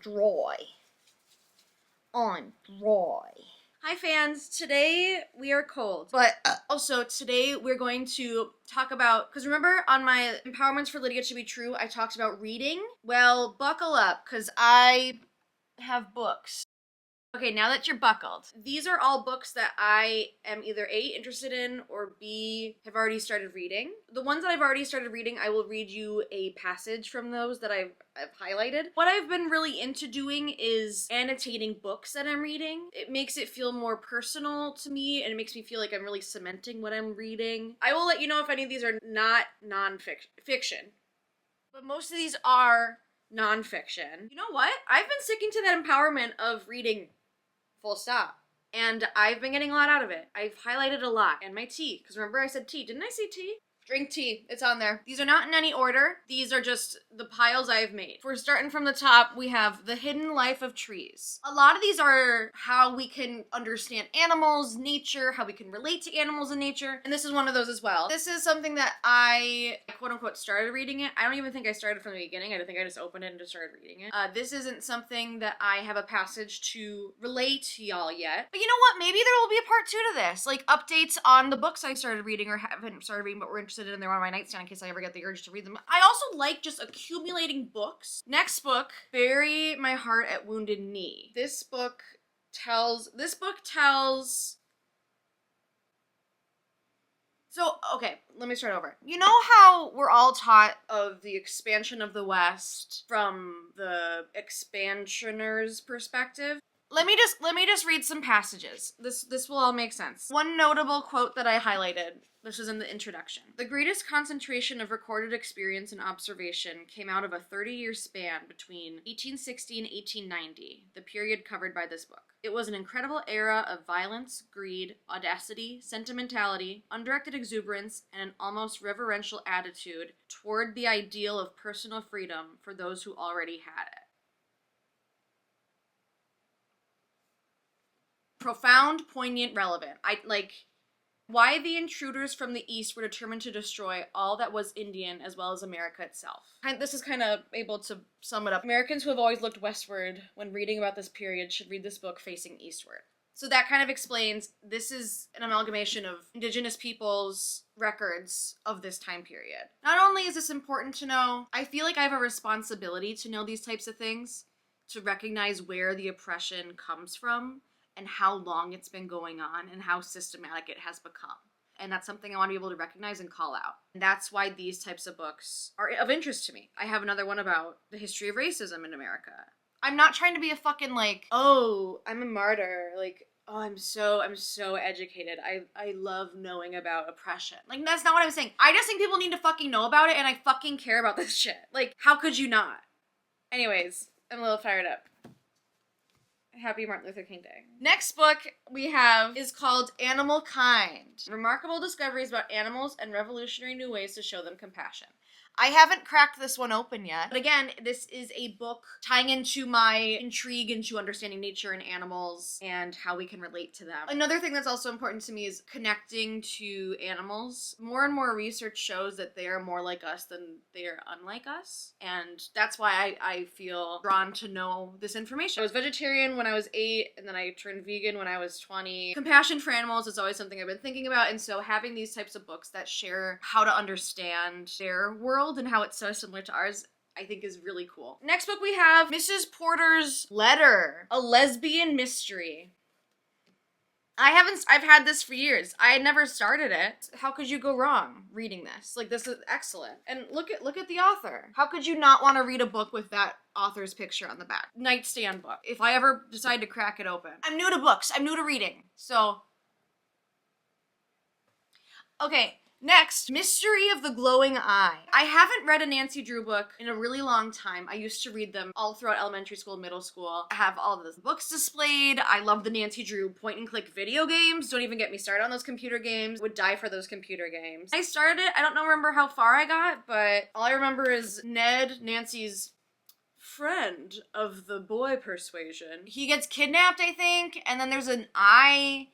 dry. I'm dry. Hi fans, today we are cold, but also today we're going to talk about, because remember on my Empowerments for Lydia to Be True, I talked about reading? Well, buckle up, because I have books. Okay, now that you're buckled, these are all books that I am either A, interested in, or B, have already started reading. The ones that I've already started reading, I will read you a passage from those that I've highlighted. What I've been really into doing is annotating books that I'm reading. It makes it feel more personal to me, and it makes me feel like I'm really cementing what I'm reading. I will let you know if any of these are not fiction, but most of these are nonfiction. You know what? I've been sticking to that empowerment of reading full stop. And I've been getting a lot out of it. I've highlighted a lot. And my tea. Because remember I said tea. Didn't I say tea? Drink tea. It's on there. These are not in any order. These are just the piles I've made. If we're starting from the top, we have The Hidden Life of Trees. A lot of these are how we can understand animals, nature, how we can relate to animals and nature. And this is one of those as well. This is something that I, quote unquote, started reading it. I don't even think I started from the beginning. I think I just opened it and just started reading it. This isn't something that I have a passage to relate to y'all yet. But you know what? Maybe there will be a part 2 to this. Like updates on the books I started reading or haven't started reading but were interested in. They're on my nightstand in case I ever get the urge to read them. I also like just accumulating books. Next book, Bury My Heart at Wounded Knee. This book tells So, okay, let me start over. You know how we're all taught of the expansion of the West from the expansioners' perspective? Let me just read some passages. This will all make sense. One notable quote that I highlighted, this is in the introduction. The greatest concentration of recorded experience and observation came out of a 30-year span between 1860 and 1890, the period covered by this book. It was an incredible era of violence, greed, audacity, sentimentality, undirected exuberance, and an almost reverential attitude toward the ideal of personal freedom for those who already had it. Profound, poignant, relevant. Why the intruders from the East were determined to destroy all that was Indian as well as America itself. This is kind of able to sum it up. Americans who have always looked westward when reading about this period should read this book facing eastward. So that kind of explains, this is an amalgamation of indigenous peoples' records of this time period. Not only is this important to know, I feel like I have a responsibility to know these types of things, to recognize where the oppression comes from, and how long it's been going on, and how systematic it has become. And that's something I want to be able to recognize and call out. And that's why these types of books are of interest to me. I have another one about the history of racism in America. I'm not trying to be a fucking oh, I'm a martyr, oh, I'm so educated. I love knowing about oppression. That's not what I'm saying. I just think people need to fucking know about it, and I fucking care about this shit. How could you not? Anyways, I'm a little fired up. Happy Martin Luther King Day. Next book we have is called Animal Kind. Remarkable discoveries about animals and revolutionary new ways to show them compassion. I haven't cracked this one open yet, but again, this is a book tying into my intrigue into understanding nature and animals and how we can relate to them. Another thing that's also important to me is connecting to animals. More and more research shows that they are more like us than they are unlike us, and that's why I feel drawn to know this information. I was vegetarian when I was 8, and then I turned vegan when I was 20. Compassion for animals is always something I've been thinking about, and so having these types of books that share how to understand their world and how it's so similar to ours, I think is really cool. Next book we have Mrs. Porter's Letter, a lesbian mystery. I've had this for years. I had never started it. How could you go wrong reading this? This is excellent. And look at the author. How could you not want to read a book with that author's picture on the back? Nightstand book. If I ever decide to crack it open. I'm new to books. I'm new to reading. So, okay. Next, Mystery of the Glowing Eye. I haven't read a Nancy Drew book in a really long time. I used to read them all throughout elementary school, middle school. I have all of those books displayed. I love the Nancy Drew point-and-click video games. Don't even get me started on those computer games. Would die for those computer games. I started it. I don't remember how far I got, but all I remember is Ned, Nancy's friend of the boy persuasion. He gets kidnapped, I think, and then there's an eye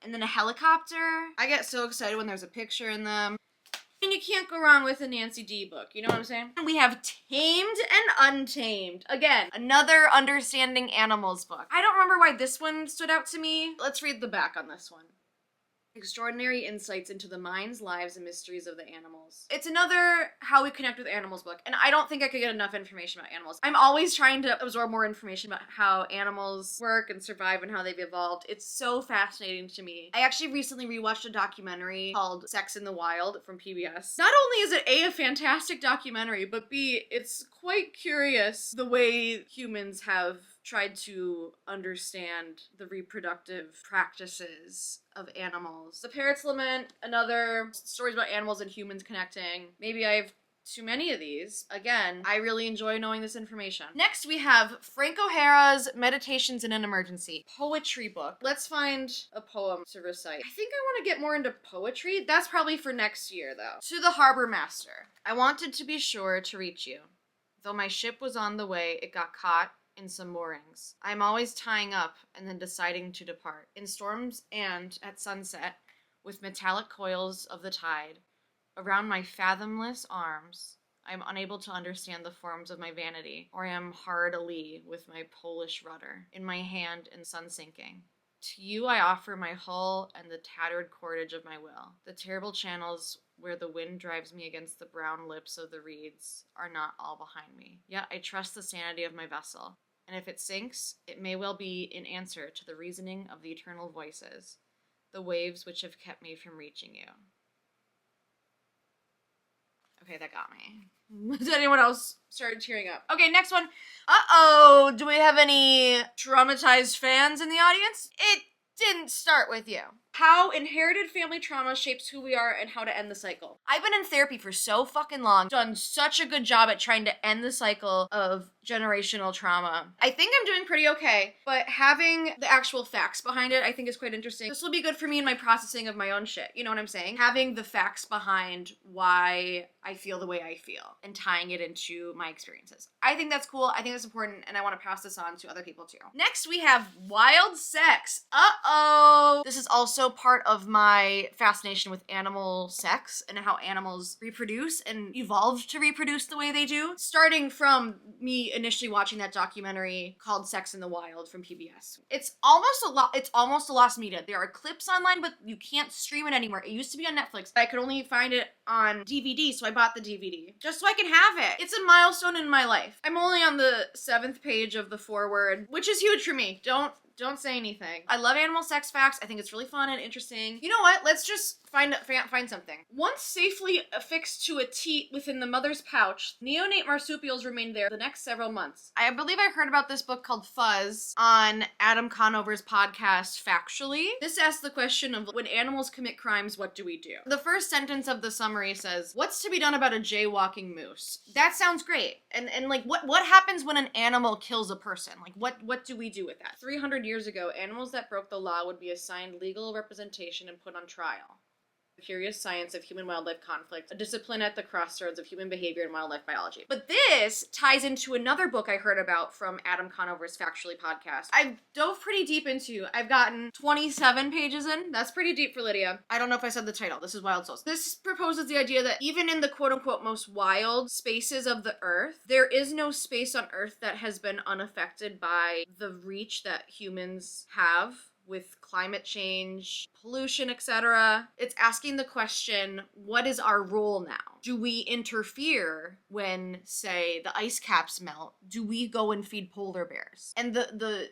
and then a helicopter. I get so excited when there's a picture in them. And you can't go wrong with a Nancy D book, you know what I'm saying? We have Tamed and Untamed. Again, another understanding animals book. I don't remember why this one stood out to me. Let's read the back on this one. Extraordinary insights into the minds, lives, and mysteries of the animals. It's another how we connect with animals book, and I don't think I could get enough information about animals. I'm always trying to absorb more information about how animals work and survive and how they've evolved. It's so fascinating to me. I actually recently rewatched a documentary called Sex in the Wild from PBS. Not only is it a fantastic documentary, but B, it's quite curious the way humans have tried to understand the reproductive practices of animals. The Parrot's Lament, another stories about animals and humans connecting. Maybe I have too many of these. Again, I really enjoy knowing this information. Next, we have Frank O'Hara's Meditations in an Emergency poetry book. Let's find a poem to recite. I think I want to get more into poetry. That's probably for next year, though. To the Harbor Master. I wanted to be sure to reach you. Though my ship was on the way, it got caught in some moorings. I am always tying up and then deciding to depart. In storms and at sunset, with metallic coils of the tide, around my fathomless arms, I am unable to understand the forms of my vanity, or I am hard alee with my Polish rudder, in my hand in sun sinking. To you I offer my hull and the tattered cordage of my will. The terrible channels where the wind drives me against the brown lips of the reeds are not all behind me. Yet I trust the sanity of my vessel, and if it sinks, it may well be in answer to the reasoning of the eternal voices, the waves which have kept me from reaching you. Okay, that got me. Did anyone else start tearing up? Okay, next one. Uh-oh, do we have any traumatized fans in the audience? It didn't start with you. How inherited family trauma shapes who we are and how to end the cycle. I've been in therapy for so fucking long, done such a good job at trying to end the cycle of generational trauma. I think I'm doing pretty okay, but having the actual facts behind it, I think is quite interesting. This will be good for me in my processing of my own shit. You know what I'm saying? Having the facts behind why I feel the way I feel and tying it into my experiences. I think that's cool. I think that's important, and I want to pass this on to other people too. Next, we have wild sex. Uh-oh. This is also part of my fascination with animal sex and how animals reproduce and evolved to reproduce the way they do. Starting from me initially watching that documentary called Sex in the Wild from PBS. It's almost a lost media. There are clips online, but you can't stream it anymore. It used to be on Netflix, but I could only find it on DVD, so I bought the DVD just so I can have it. It's a milestone in my life. I'm only on the 7th page of the foreword, which is huge for me. Don't say anything. I love animal sex facts. I think it's really fun and interesting. You know what? Let's just find something. Once safely affixed to a teat within the mother's pouch, neonate marsupials remained there the next several months. I believe I heard about this book called Fuzz on Adam Conover's podcast, Factually. This asks the question of when animals commit crimes, what do we do? The first sentence of the summary says, what's to be done about a jaywalking moose? That sounds great. And like, what happens when an animal kills a person? Like, what do we do with that? 300 years ago, animals that broke the law would be assigned legal representation and put on trial. The curious science of human-wildlife conflict, a discipline at the crossroads of human behavior and wildlife biology. But this ties into another book I heard about from Adam Conover's Factually podcast. I've dove pretty deep into. I've gotten 27 pages in. That's pretty deep for Lydia. I don't know if I said the title. This is Wild Souls. This proposes the idea that even in the quote-unquote most wild spaces of the earth, there is no space on earth that has been unaffected by the reach that humans have with climate change, pollution, etc. It's asking the question, what is our role now? Do we interfere when, say, the ice caps melt? Do we go and feed polar bears? And the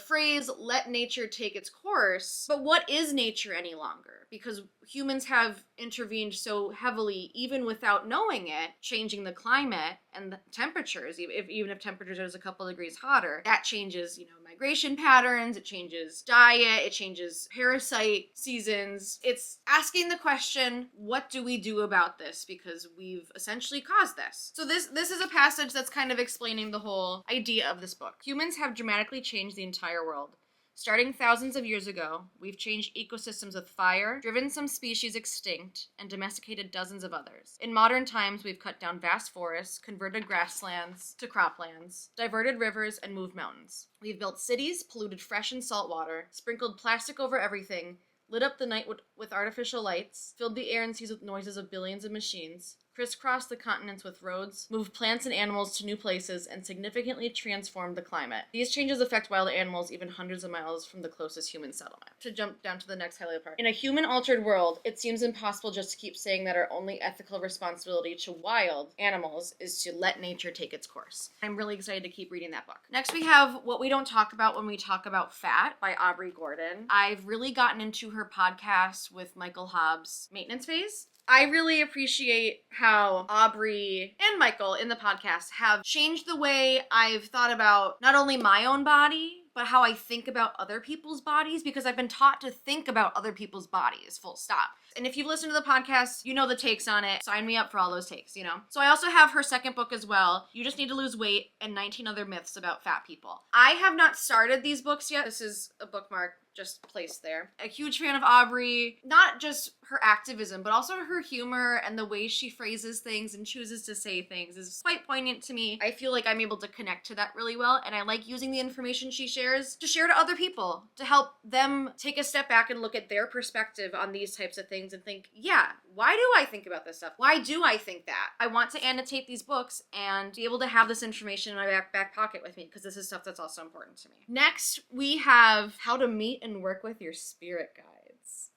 phrase, let nature take its course, but what is nature any longer? Because humans have intervened so heavily, even without knowing it, changing the climate and the temperatures, even if temperatures are a couple degrees hotter, that changes, migration patterns, it changes diet, it changes parasite seasons. It's asking the question, what do we do about this? Because we've essentially caused this. So this is a passage that's kind of explaining the whole idea of this book. Humans have dramatically changed the entire world. Starting thousands of years ago, we've changed ecosystems with fire, driven some species extinct, and domesticated dozens of others. In modern times, we've cut down vast forests, converted grasslands to croplands, diverted rivers, and moved mountains. We've built cities, polluted fresh and salt water, sprinkled plastic over everything, lit up the night with artificial lights, filled the air and seas with noises of billions of machines, crisscrossed the continents with roads, moved plants and animals to new places, and significantly transformed the climate. These changes affect wild animals even hundreds of miles from the closest human settlement. To jump down to the next highlighted part. In a human-altered world, it seems impossible just to keep saying that our only ethical responsibility to wild animals is to let nature take its course. I'm really excited to keep reading that book. Next we have What We Don't Talk About When We Talk About Fat by Aubrey Gordon. I've really gotten into her podcast with Michael Hobbs, Maintenance Phase. I really appreciate how Aubrey and Michael in the podcast have changed the way I've thought about not only my own body, but how I think about other people's bodies, because I've been taught to think about other people's bodies, full stop. And if you've listened to the podcast, you know the takes on it. Sign me up for all those takes, you know? So I also have her second book as well, You Just Need to Lose Weight and 19 Other Myths About Fat People. I have not started these books yet. This is a bookmark just placed there. A huge fan of Aubrey, not just her activism, but also her humor and the way she phrases things and chooses to say things is quite poignant to me. I feel like I'm able to connect to that really well, and I like using the information she shares to share to other people, to help them take a step back and look at their perspective on these types of things and think, yeah, why do I think about this stuff? Why do I think that? I want to annotate these books and be able to have this information in my back pocket with me, because this is stuff that's also important to me. Next, we have How to Meet and Work with Your Spirit Guides.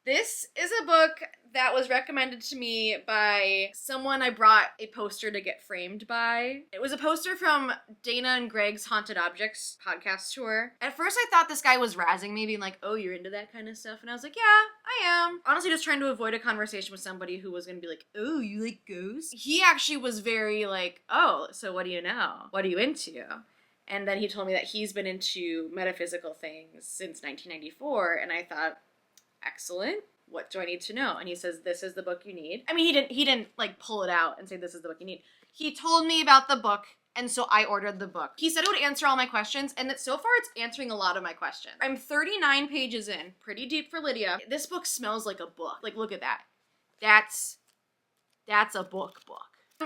This is a book that was recommended to me by someone I brought a poster to get framed by. It was a poster from Dana and Greg's Haunted Objects podcast tour. At first I thought this guy was razzing me, being like, oh, you're into that kind of stuff? And I was like, yeah, I am. Honestly, just trying to avoid a conversation with somebody who was gonna be like, oh, you like ghosts? He actually was very like, oh, so what do you know? What are you into? And then he told me that he's been into metaphysical things since 1994, and I thought, excellent. What do I need to know? And he says, this is the book you need. I mean, he didn't like pull it out and say, this is the book you need. He told me about the book, and so I ordered the book. He said it would answer all my questions, and that so far it's answering a lot of my questions. I'm 39 pages in, pretty deep for Lydia. This book smells like a book. Like, look at that. That's a book.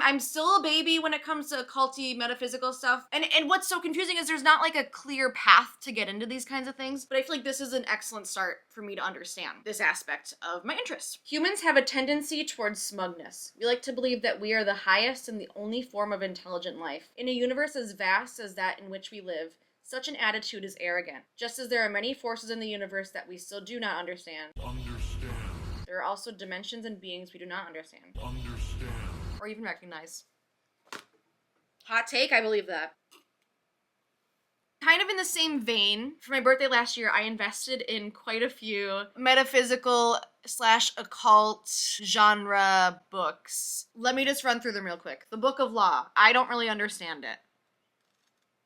I'm still a baby when it comes to occulty, metaphysical stuff. And what's so confusing is there's not like a clear path to get into these kinds of things, but I feel like this is an excellent start for me to understand this aspect of my interest. Humans have a tendency towards smugness. We like to believe that we are the highest and the only form of intelligent life. In a universe as vast as that in which we live, such an attitude is arrogant. Just as there are many forces in the universe that we still do not understand. There are also dimensions and beings we do not understand. Or even recognize. Hot take, I believe that. Kind of in the same vein, for my birthday last year, I invested in quite a few metaphysical / occult genre books. Let me just run through them real quick. The Book of Law. I don't really understand it.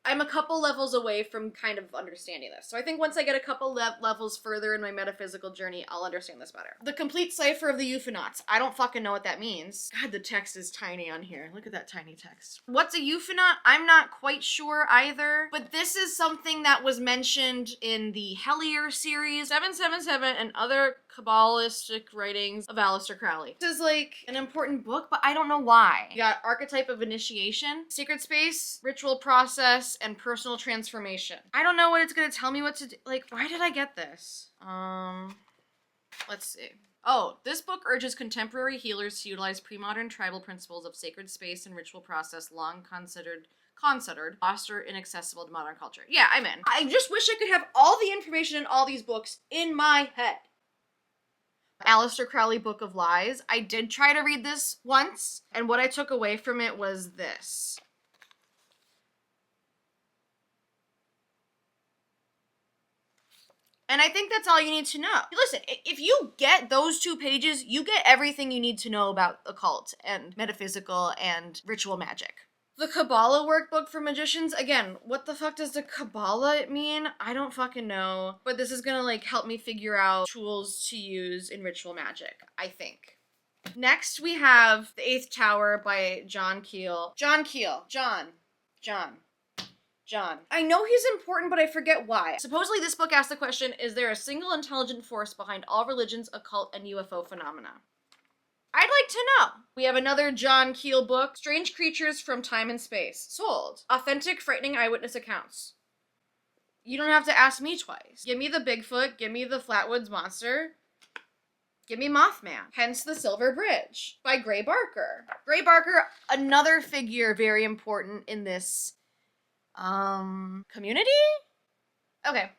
I'm a couple levels away from kind of understanding this. So I think once I get a couple levels further in my metaphysical journey, I'll understand this better. The Complete Cipher of the Euphonauts. I don't fucking know what that means. God, the text is tiny on here. Look at that tiny text. What's a euphanaut? I'm not quite sure either. But this is something that was mentioned in the Hellier series, 777, and other Kabbalistic writings of Aleister Crowley. This is like an important book, but I don't know why. You got Archetype of Initiation, Sacred Space, Ritual Process, and Personal Transformation. I don't know what it's gonna tell me what to do. Like, why did I get this? Let's see. Oh, this book urges contemporary healers to utilize pre-modern tribal principles of sacred space and ritual process long considered lost or inaccessible to modern culture. Yeah, I'm in. I just wish I could have all the information in all these books in my head. Aleister Crowley, Book of Lies. I did try to read this once, and what I took away from it was this. And I think that's all you need to know. Listen, if you get those 2 pages, you get everything you need to know about occult and metaphysical and ritual magic. The Kabbalah workbook for magicians, again, what the fuck does the Kabbalah mean? I don't fucking know. But this is gonna like help me figure out tools to use in ritual magic, I think. Next we have The Eighth Tower by John Keel. John. I know he's important, but I forget why. Supposedly this book asks the question, is there a single intelligent force behind all religions, occult, and UFO phenomena? I'd like to know. We have another John Keel book, Strange Creatures from Time and Space. Sold. Authentic, frightening eyewitness accounts. You don't have to ask me twice. Give me the Bigfoot, give me the Flatwoods Monster, give me Mothman. Hence The Silver Bridge by Gray Barker. Gray Barker, another figure very important in this community? Okay.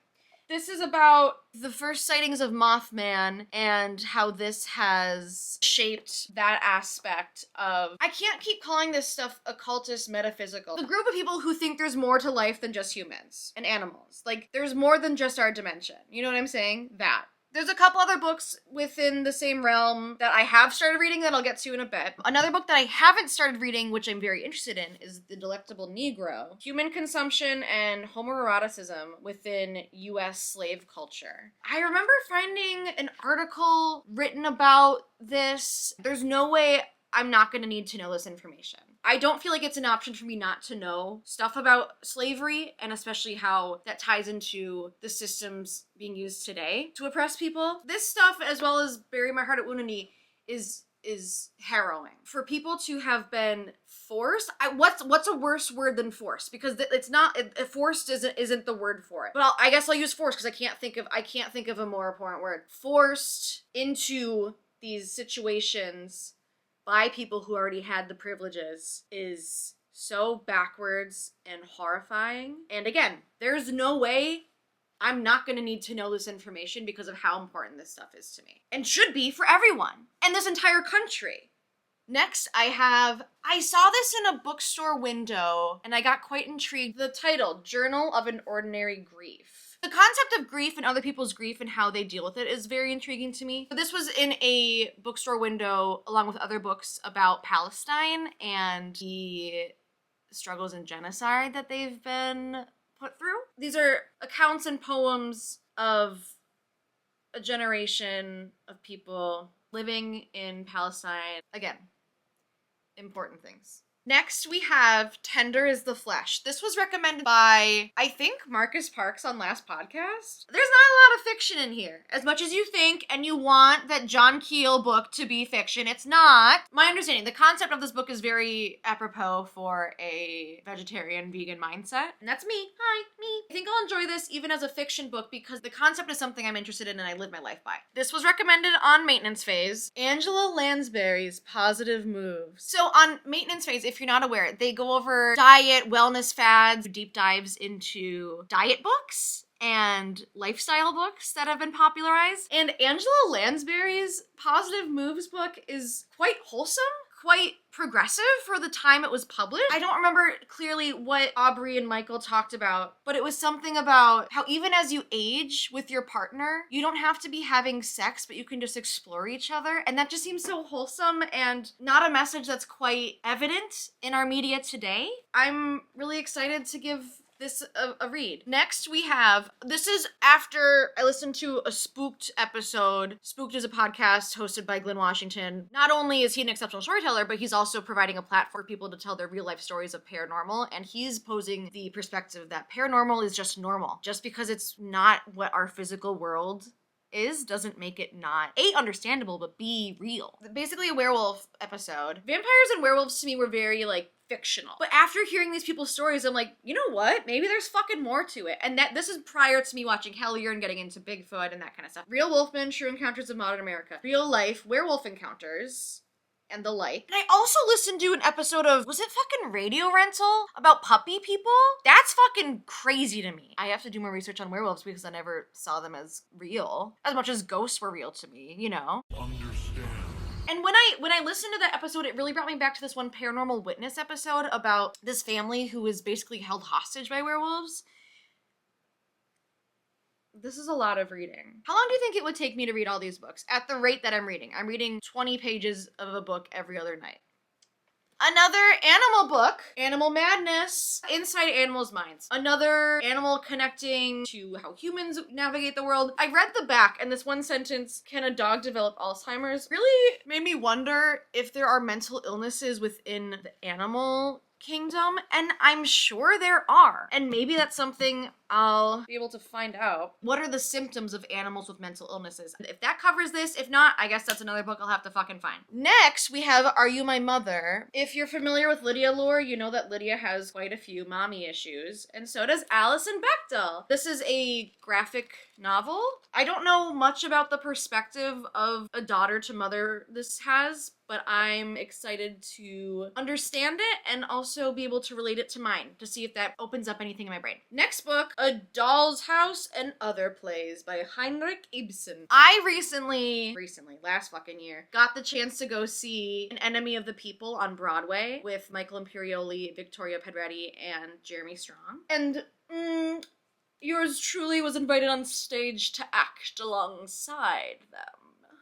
This is about the first sightings of Mothman and how this has shaped that aspect of, I can't keep calling this stuff occultist metaphysical. The group of people who think there's more to life than just humans and animals. Like, there's more than just our dimension. You know what I'm saying? That. There's a couple other books within the same realm that I have started reading that I'll get to in a bit. Another book that I haven't started reading, which I'm very interested in, is The Delectable Negro: Human Consumption and Homoeroticism Within U.S. Slave Culture. I remember finding an article written about this. There's no way I'm not going to need to know this information. I don't feel like it's an option for me not to know stuff about slavery, and especially how that ties into the systems being used today to oppress people. This stuff, as well as Bury My Heart at Wounded Knee, is harrowing. For people to have been forced, what's a worse word than forced? Because it's not, forced isn't the word for it. But I guess I'll use forced because I can't think of a more important word. Forced into these situations by people who already had the privileges is so backwards and horrifying. And again, there's no way I'm not going to need to know this information because of how important this stuff is to me. And should be for everyone and this entire country. Next, I saw this in a bookstore window and I got quite intrigued. The title, Journal of an Ordinary Grief. The concept of grief and other people's grief and how they deal with it is very intriguing to me. This was in a bookstore window along with other books about Palestine and the struggles and genocide that they've been put through. These are accounts and poems of a generation of people living in Palestine. Again, important things. Next, we have Tender is the Flesh. This was recommended by, I think, Marcus Parks on last podcast. There's not a lot of fiction in here. As much as you think and you want that John Keel book to be fiction, it's not. My understanding, the concept of this book is very apropos for a vegetarian, vegan mindset. And that's me. Hi, me. I think I'll enjoy this even as a fiction book because the concept is something I'm interested in and I live my life by. This was recommended on Maintenance Phase. Angela Lansbury's Positive Moves. So on Maintenance Phase, if you're not aware, they go over diet, wellness fads, deep dives into diet books and lifestyle books that have been popularized. And Angela Lansbury's Positive Moves book is quite wholesome, quite progressive for the time it was published. I don't remember clearly what Aubrey and Michael talked about, but it was something about how even as you age with your partner, you don't have to be having sex, but you can just explore each other. And that just seems so wholesome and not a message that's quite evident in our media today. I'm really excited to give this a read. Next we have, this is after I listened to a Spooked episode. Spooked is a podcast hosted by Glenn Washington. Not only is he an exceptional storyteller, but he's also providing a platform for people to tell their real life stories of paranormal, and he's posing the perspective that paranormal is just normal. Just because it's not what our physical world is doesn't make it not A, understandable, but B, real. Basically a werewolf episode. Vampires and werewolves to me were very like fictional. But after hearing these people's stories, I'm like, you know what? Maybe there's fucking more to it. And this is prior to me watching Hellier and getting into Bigfoot and that kind of stuff. Real Wolfmen, True Encounters of Modern America. Real life werewolf encounters. And the like. And I also listened to an episode of, was it fucking Radio Rental? About puppy people? That's fucking crazy to me. I have to do more research on werewolves because I never saw them as real. As much as ghosts were real to me, you know? Understand. And when I listened to that episode, it really brought me back to this one Paranormal Witness episode about this family who was basically held hostage by werewolves. This is a lot of reading. How long do you think it would take me to read all these books? At the rate that I'm reading 20 pages of a book every other night. Another animal book, Animal Madness, Inside Animals' Minds. Another animal connecting to how humans navigate the world. I read the back, and this one sentence, can a dog develop Alzheimer's, really made me wonder if there are mental illnesses within the animal kingdom, and I'm sure there are. And maybe that's something I'll be able to find out. What are the symptoms of animals with mental illnesses? If that covers this, if not, I guess that's another book I'll have to fucking find. Next, we have Are You My Mother? If you're familiar with Lydia lore, you know that Lydia has quite a few mommy issues, and so does Alison Bechdel. This is a graphic novel. I don't know much about the perspective of a daughter to mother this has, but I'm excited to understand it and also be able to relate it to mine to see if that opens up anything in my brain. Next book, A Doll's House and Other Plays by Heinrich Ibsen. I recently, last fucking year, got the chance to go see An Enemy of the People on Broadway with Michael Imperioli, Victoria Pedretti, and Jeremy Strong. And, yours truly was invited on stage to act alongside them.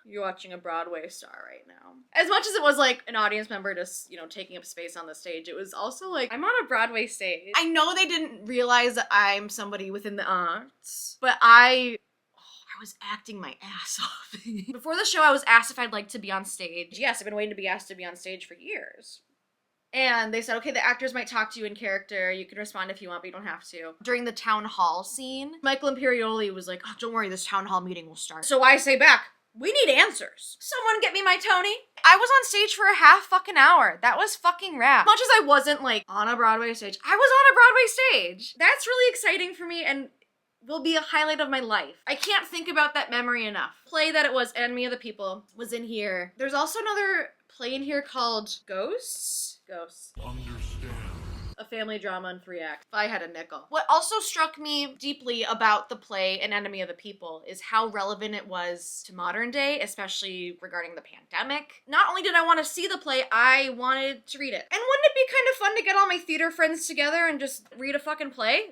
You're watching a Broadway star right now. As much as it was like an audience member just, taking up space on the stage, it was also like, I'm on a Broadway stage. I know they didn't realize that I'm somebody within the arts, but I was acting my ass off. Before the show, I was asked if I'd like to be on stage. Yes, I've been waiting to be asked to be on stage for years. And they said, okay, the actors might talk to you in character. You can respond if you want, but you don't have to. During the town hall scene, Michael Imperioli was like, oh, don't worry, this town hall meeting will start. So I say back, we need answers. Someone get me my Tony. I was on stage for a half fucking hour. That was fucking rad. As much as I wasn't like on a Broadway stage, I was on a Broadway stage. That's really exciting for me and will be a highlight of my life. I can't think about that memory enough. Play that it was Enemy of the People was in here. There's also another play in here called Ghosts. Understand. A family drama in 3 acts. If I had a nickel. What also struck me deeply about the play An Enemy of the People is how relevant it was to modern day, especially regarding the pandemic. Not only did I want to see the play, I wanted to read it. And wouldn't it be kind of fun to get all my theater friends together and just read a fucking play?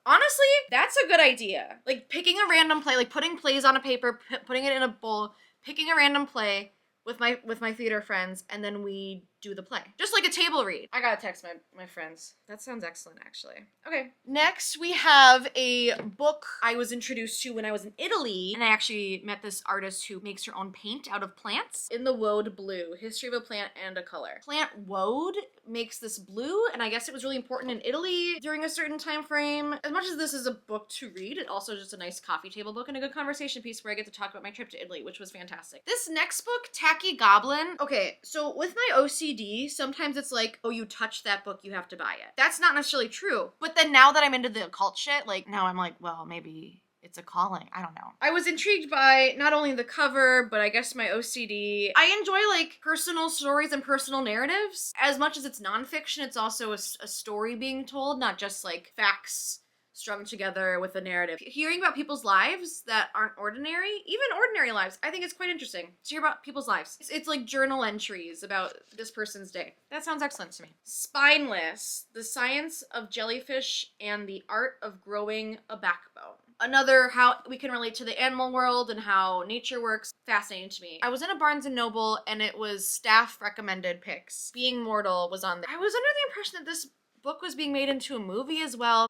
Honestly, that's a good idea. Like picking a random play, like putting plays on a paper, putting it in a bowl, picking a random play with my theater friends, and then we do the play. Just like a table read. I gotta text my friends. That sounds excellent, actually. Okay. Next, we have a book I was introduced to when I was in Italy, and I actually met this artist who makes her own paint out of plants. In the Woad Blue, History of a Plant and a Color. Plant woad makes this blue, and I guess it was really important in Italy during a certain time frame. As much as this is a book to read, it also just a nice coffee table book and a good conversation piece where I get to talk about my trip to Italy, which was fantastic. This next book, Tacky Goblin. Okay, so with my OCD, sometimes it's like, oh, you touch that book, you have to buy it. That's not necessarily true. But then now that I'm into the occult shit, like now I'm like, well, maybe it's a calling. I don't know. I was intrigued by not only the cover, but I guess my OCD. I enjoy like personal stories and personal narratives. As much as it's nonfiction, it's also a story being told, not just like facts strung together with a narrative. Hearing about people's lives that aren't ordinary, even ordinary lives, I think it's quite interesting to hear about people's lives. It's like journal entries about this person's day. That sounds excellent to me. Spineless, The Science of Jellyfish and the Art of Growing a Backbone. Another how we can relate to the animal world and how nature works. Fascinating to me. I was in a Barnes & Noble and it was staff recommended picks. Being Mortal was on there. I was under the impression that this book was being made into a movie as well.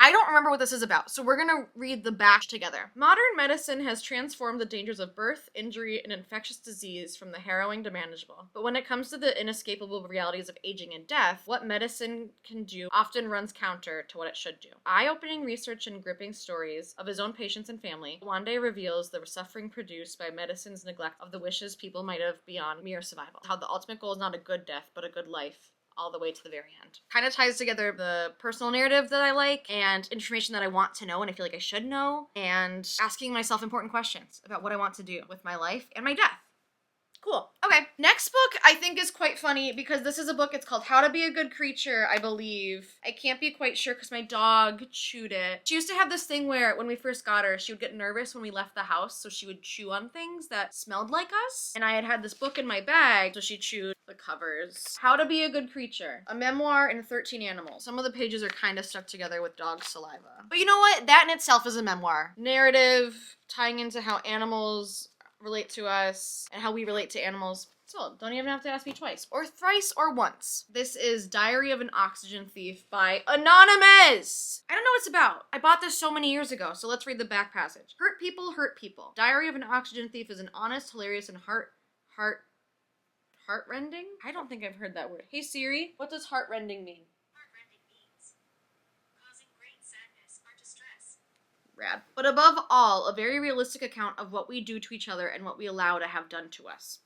I don't remember what this is about, so we're gonna read the back together. Modern medicine has transformed the dangers of birth, injury, and infectious disease from the harrowing to manageable. But when it comes to the inescapable realities of aging and death, what medicine can do often runs counter to what it should do. Eye-opening research and gripping stories of his own patients and family, Wande reveals the suffering produced by medicine's neglect of the wishes people might have beyond mere survival. How the ultimate goal is not a good death, but a good life, all the way to the very end. Kind of ties together the personal narrative that I like and information that I want to know and I feel like I should know, and asking myself important questions about what I want to do with my life and my death. Cool. Okay. Next book I think is quite funny because this is a book, it's called How to Be a Good Creature, I believe. I can't be quite sure because my dog chewed it. She used to have this thing where when we first got her, she would get nervous when we left the house, so she would chew on things that smelled like us. And I had this book in my bag, so she chewed the covers. How to Be a Good Creature, a memoir in 13 animals. Some of the pages are kind of stuck together with dog saliva. But you know what? That in itself is a memoir. Narrative, tying into how animals relate to us and how we relate to animals. So don't even have to ask me twice or thrice or once. This is Diary of an Oxygen Thief by Anonymous. I don't know what it's about. I bought this so many years ago, so let's read the back passage. Hurt people hurt people. Diary of an Oxygen Thief is an honest, hilarious, and heart Heartrending? I don't think I've heard that word. Hey Siri, what does heartrending mean? Heartrending means causing great sadness or distress. Rad. But above all, a very realistic account of what we do to each other and what we allow to have done to us.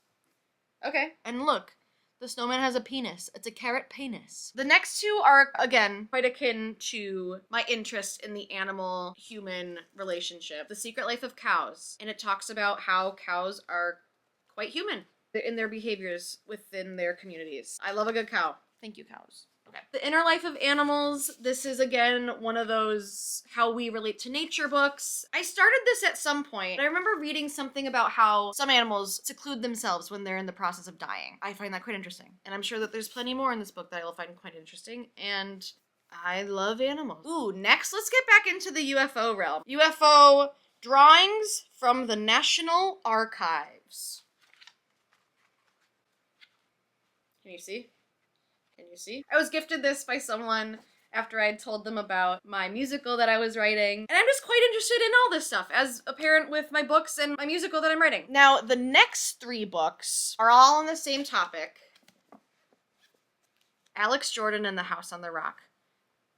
Okay. And look, the snowman has a penis. It's a carrot penis. The next two are, again, quite akin to my interest in the animal-human relationship. The Secret Life of Cows. And it talks about how cows are quite human in their behaviors within their communities. I love a good cow. Thank you, cows. Okay. The Inner Life of Animals. This is, again, one of those how we relate to nature books. I started this at some point, but I remember reading something about how some animals seclude themselves when they're in the process of dying. I find that quite interesting. And I'm sure that there's plenty more in this book that I will find quite interesting. And I love animals. Ooh, next, let's get back into the UFO realm. UFO drawings from the National Archives. Can you see? Can you see? I was gifted this by someone after I had told them about my musical that I was writing. And I'm just quite interested in all this stuff, as apparent with my books and my musical that I'm writing. Now, the next 3 books are all on the same topic. Alex Jordan and the House on the Rock.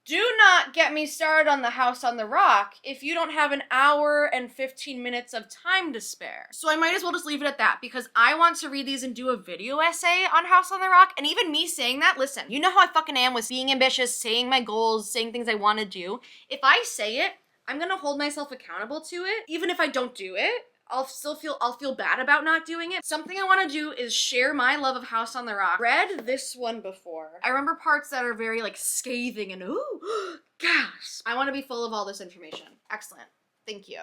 Do not get me started on the House on the Rock if you don't have an hour and 15 minutes of time to spare. So I might as well just leave it at that, because I want to read these and do a video essay on House on the Rock. And even me saying that, listen, you know how I fucking am with being ambitious, saying my goals, saying things I want to do. If I say it, I'm gonna hold myself accountable to it, even if I don't do it. I'll feel bad about not doing it. Something I want to do is share my love of House on the Rock. Read this one before. I remember parts that are very like scathing and ooh, gosh. I want to be full of all this information. Excellent. Thank you.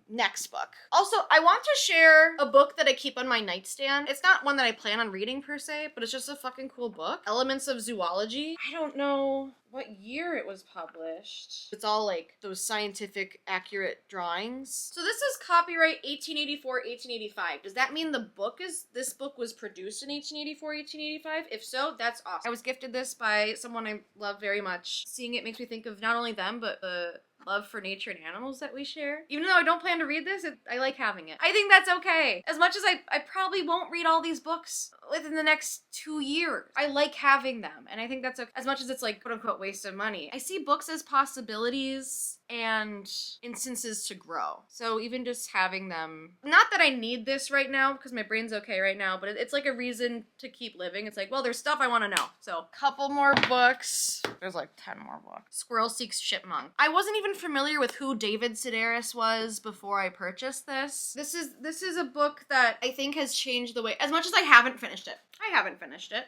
Next book. Also, I want to share a book that I keep on my nightstand. It's not one that I plan on reading per se, but it's just a fucking cool book. Elements of Zoology. I don't know what year it was published. It's all like those scientific accurate drawings. So this is copyright 1884, 1885. Does that mean this book was produced in 1884, 1885? If so, that's awesome. I was gifted this by someone I love very much. Seeing it makes me think of not only them, but the love for nature and animals that we share. Even though I don't plan to read this, I like having it. I think that's okay. As much as I probably won't read all these books within the next 2 years, I like having them. And I think that's okay. As much as it's like quote unquote waste of money, I see books as possibilities and instances to grow. So even just having them, not that I need this right now because my brain's okay right now, but it's like a reason to keep living. It's like, well, there's stuff I want to know. So couple more books. There's like 10 more books. Squirrel Seeks Chipmunk. I wasn't even familiar with who David Sedaris was before I purchased this. This is a book that I think has changed the way, as much as I haven't finished it.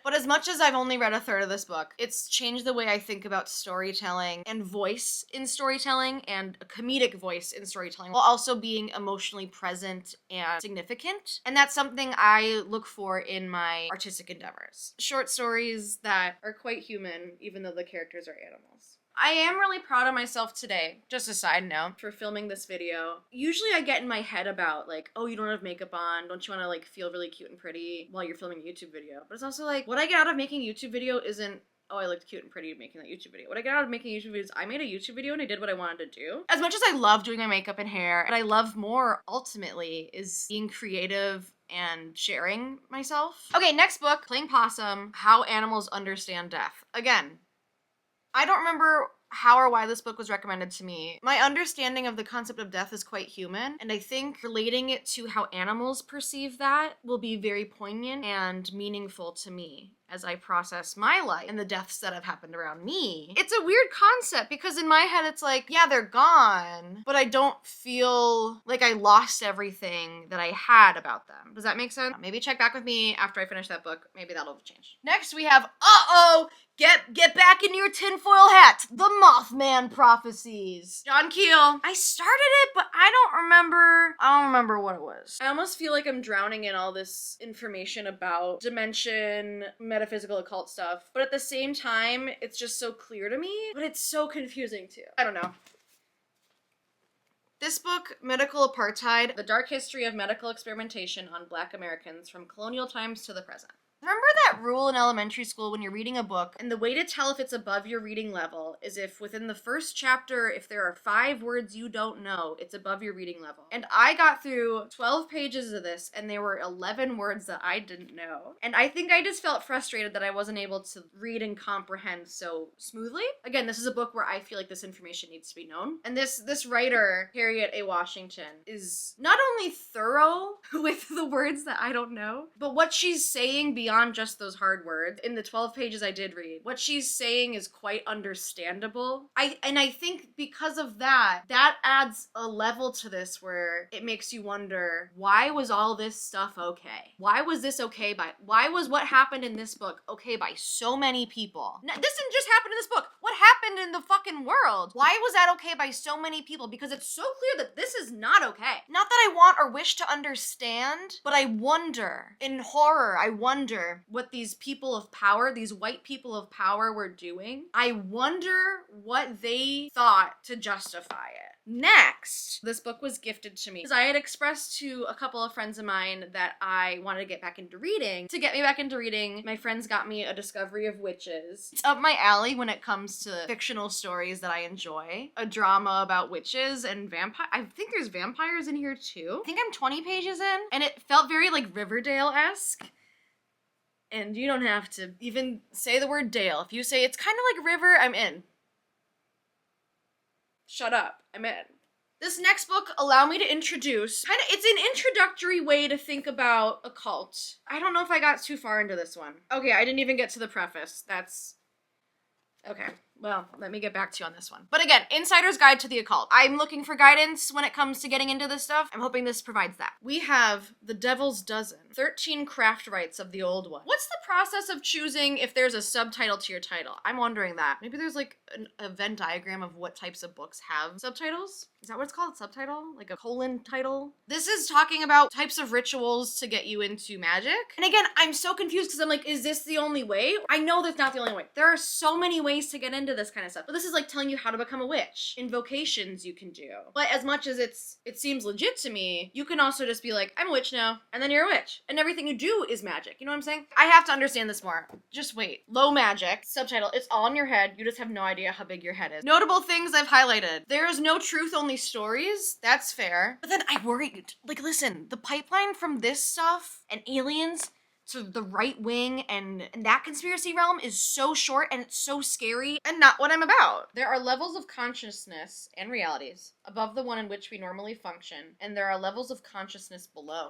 But as much as I've only read a third of this book, it's changed the way I think about storytelling and voice in storytelling and a comedic voice in storytelling, while also being emotionally present and significant. And that's something I look for in my artistic endeavors. Short stories that are quite human, even though the characters are animals. I am really proud of myself today, just a side note, for filming this video. Usually I get in my head about like, oh, you don't have makeup on, don't you want to like feel really cute and pretty while you're filming a YouTube video? But it's also like, what I get out of making a YouTube video isn't, oh, I looked cute and pretty making that YouTube video. What I get out of making YouTube videos, I made a YouTube video and I did what I wanted to do. As much as I love doing my makeup and hair, and I love more ultimately is being creative and sharing myself. Okay, next book, Playing Possum, How Animals Understand Death. Again, I don't remember how or why this book was recommended to me. My understanding of the concept of death is quite human, and I think relating it to how animals perceive that will be very poignant and meaningful to me as I process my life and the deaths that have happened around me. It's a weird concept because in my head it's like, yeah, they're gone, but I don't feel like I lost everything that I had about them. Does that make sense? Maybe check back with me after I finish that book. Maybe that'll change. Next we have, get back in your tinfoil hat, The Mothman Prophecies. John Keel. I started it, but I don't remember what it was. I almost feel like I'm drowning in all this information about dimension, metaphysical occult stuff, but at the same time, it's just so clear to me, but it's so confusing too. I don't know. This book, Medical Apartheid, The Dark History of Medical Experimentation on Black Americans from Colonial Times to the Present. Remember that rule in elementary school when you're reading a book, and the way to tell if it's above your reading level is if within the first chapter, if there are 5 words you don't know, it's above your reading level. And I got through 12 pages of this, and there were 11 words that I didn't know. And I think I just felt frustrated that I wasn't able to read and comprehend so smoothly. Again, this is a book where I feel like this information needs to be known. And this writer, Harriet A. Washington, is not only thorough with the words that I don't know, but what she's saying beyond just those hard words, in the 12 pages I did read, what she's saying is quite understandable. I think because of that adds a level to this where it makes you wonder, why was all this stuff okay? Why was this okay why was what happened in this book okay by so many people? Now, this didn't just happen in this book. What happened in the fucking world? Why was that okay by so many people? Because it's so clear that this is not okay. Not that I want or wish to understand, but I wonder, in horror, I wonder what these people of power, these white people of power were doing. I wonder what they thought to justify it. Next, this book was gifted to me because I had expressed to a couple of friends of mine that I wanted to get back into reading. To get me back into reading, my friends got me A Discovery of Witches. It's up my alley when it comes to fictional stories that I enjoy. A drama about witches and vampire. I think there's vampires in here too. I think I'm 20 pages in, and it felt very like Riverdale-esque. And you don't have to even say the word Dale. If you say it's kind of like river, I'm in. Shut up, I'm in. This next book allowed me to introduce, it's an introductory way to think about a cult. I don't know if I got too far into this one. Okay, I didn't even get to the preface. Okay, well, let me get back to you on this one. But again, Insider's Guide to the Occult. I'm looking for guidance when it comes to getting into this stuff. I'm hoping this provides that. We have The Devil's Dozen, 13 craft rights of the old one. What's the process of choosing if there's a subtitle to your title? I'm wondering that. Maybe there's like a Venn diagram of what types of books have subtitles? Is that what it's called? Subtitle? Like a colon title? This is talking about types of rituals to get you into magic. And again, I'm so confused because I'm like, is this the only way? I know that's not the only way. There are so many ways to get into this kind of stuff. But this is like telling you how to become a witch. Invocations you can do. But as much as it seems legit to me, you can also just be like, I'm a witch now. And then you're a witch. And everything you do is magic. You know what I'm saying? I have to understand this more. Just wait. Low magic. Subtitle. It's all in your head. You just have no idea how big your head is. Notable things I've highlighted. There is no truth, only stories. That's fair. But then I worried. Like, listen, the pipeline from this stuff and aliens to the right wing and that conspiracy realm is so short and it's so scary and not what I'm about. There are levels of consciousness and realities above the one in which we normally function, and there are levels of consciousness below.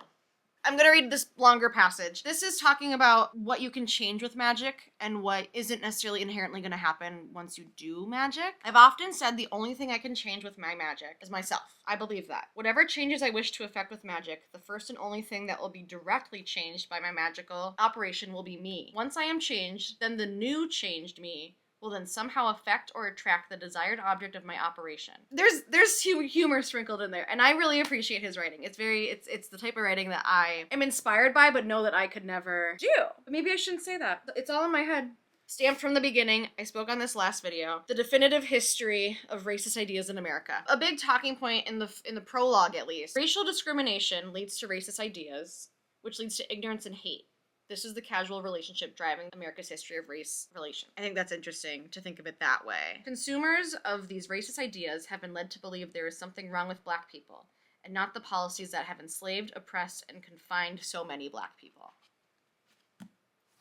I'm gonna read this longer passage. This is talking about what you can change with magic and what isn't necessarily inherently gonna happen once you do magic. I've often said the only thing I can change with my magic is myself. I believe that. Whatever changes I wish to effect with magic, the first and only thing that will be directly changed by my magical operation will be me. Once I am changed, then the new changed me will then somehow affect or attract the desired object of my operation. There's humor sprinkled in there, and I really appreciate his writing. It's the type of writing that I am inspired by, but know that I could never do. But maybe I shouldn't say that. It's all in my head. Stamped from the beginning, I spoke on this last video, the definitive history of racist ideas in America. A big talking point in the prologue, at least. Racial discrimination leads to racist ideas, which leads to ignorance and hate. This is the causal relationship driving America's history of race relations. I think that's interesting to think of it that way. Consumers of these racist ideas have been led to believe there is something wrong with Black people, and not the policies that have enslaved, oppressed, and confined so many Black people.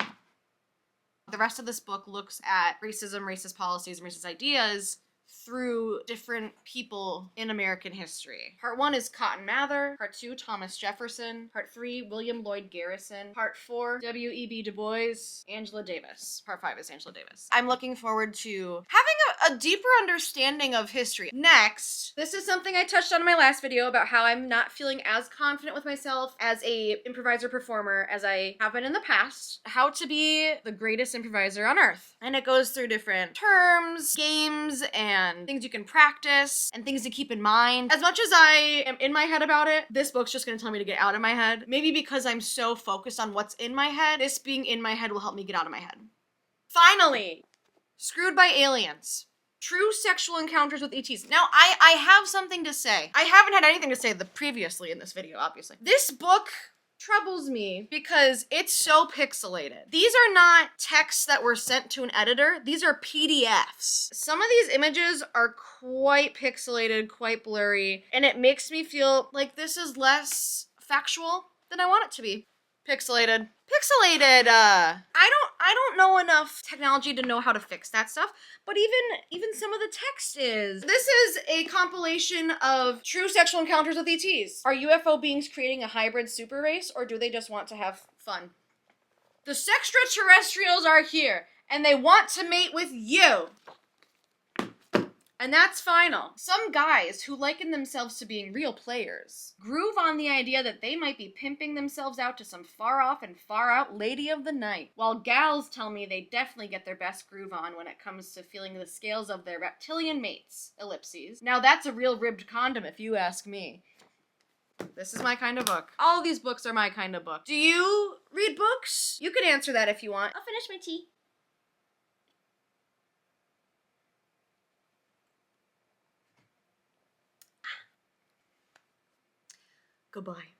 The rest of this book looks at racism, racist policies, and racist ideas through different people in American history. Part 1 is Cotton Mather. Part 2, Thomas Jefferson. Part 3, William Lloyd Garrison. Part 4, W.E.B. Du Bois. Angela Davis. Part 5 is Angela Davis. I'm looking forward to having a deeper understanding of history. Next, this is something I touched on in my last video about how I'm not feeling as confident with myself as a improviser performer as I have been in the past. How to be the greatest improviser on earth. And it goes through different terms, games, and things you can practice, and things to keep in mind. As much as I am in my head about it, this book's just gonna tell me to get out of my head. Maybe because I'm so focused on what's in my head, this being in my head will help me get out of my head. Finally, Screwed by Aliens. True sexual encounters with ETs. Now, I have something to say. I haven't had anything to say previously in this video, obviously. This book troubles me because it's so pixelated. These are not texts that were sent to an editor. These are PDFs. Some of these images are quite pixelated, quite blurry, and it makes me feel like this is less factual than I want it to be. Pixelated. I don't know enough technology to know how to fix that stuff, but even some of the text is. This is a compilation of true sexual encounters with ETs. Are UFO beings creating a hybrid super race, or do they just want to have fun? The sextraterrestrials are here, and they want to mate with you. And that's final. Some guys who liken themselves to being real players groove on the idea that they might be pimping themselves out to some far off and far out lady of the night, while gals tell me they definitely get their best groove on when it comes to feeling the scales of their reptilian mates. Ellipses. Now that's a real ribbed condom if you ask me. This is my kind of book. All these books are my kind of book. Do you read books? You can answer that if you want. I'll finish my tea. Goodbye.